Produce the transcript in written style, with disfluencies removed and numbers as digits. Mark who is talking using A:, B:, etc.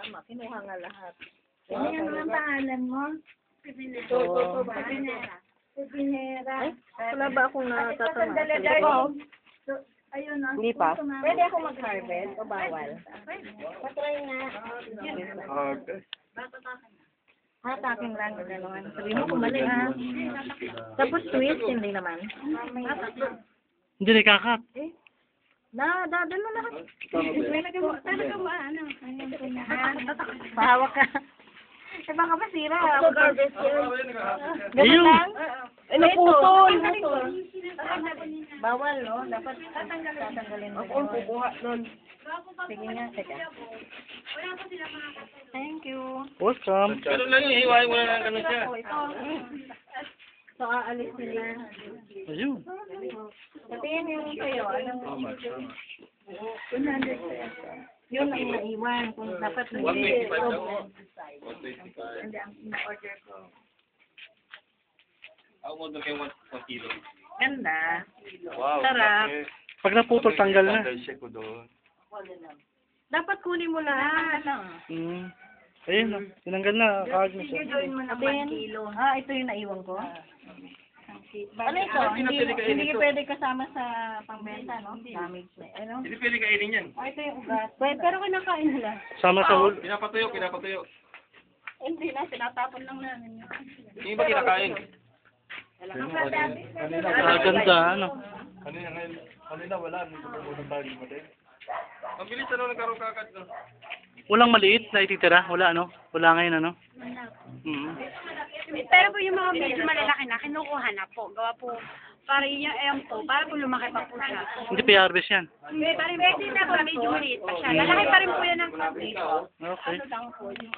A: Tama, kinuha nga lahat.
B: Ano yung ang pangalan mo? Pipinera.
A: Ay, wala ba akong natatama?
B: Sandali. Ayun na.
A: Hindi pa. Pwede ako mag-harvest o bawal?
B: Patry nga.
A: Hatakin lang. Gano'n. Sabi mo kung mali ha. Tapos twist, hindi naman.
C: Hindi nakakat.
A: Dadalo na lahat.
B: Talaga mo ano?
A: Mahawak ka. Eh baka masira.
B: Harvest yun.
A: Ganun lang? Naputol. Bawal, no? Dapat tatanggalin mo. Ako kukuha nun. Sige nga, teka. Thank you.
C: Welcome.
D: Ganun lang yung hiwain mo na lang ganun siya.
A: So, aalis nila.
C: Ayun.
A: Sabihin yung sa'yo, anong... 100 yun ang naiwan. Kung dapat
D: 125 daw.
A: Hindi, ang na-order ko.
D: Ako mo doon kayo 1 kilo.
A: Ganda.
D: Wow.
A: Sarap.
C: Pag naputol, tanggal na.
D: Check ko doon.
A: Dapat kunin mo lahat.
C: Ayun, no. Tinanggal na. Kaag na siya.
B: Gawin mo ng 1 kilo.
A: Ito yung naiwan ko. Ano ito? Hindi pwede kasama sa pangbenta, no? Damage na. Ano?
D: Hindi pwede kainin yan.
A: Ito yung ugat. Pero kinakain nila.
C: Sama sa hul.
D: Pinapatuyo.
A: Hindi na, tinatapon lang namin yun.
D: Hindi ba kinakain?
C: Ganda, ano.
D: Kanina wala. Ang bilis ano nagkaroon kakad no?
C: Walang maliit na ititira. Wala, ano. Wala ngayon, ano.
B: Pero po yung mga medyo malalaki na, kinukuha na po. Gawa po, para yun yung ewan po, para po lumaki pa po siya.
C: Hindi pa i-harvest yan.
B: Pwede na po, medyo maliit pa siya. Lalaki pa rin po yan ng konti.
C: Okay.
B: Ano lang po, yung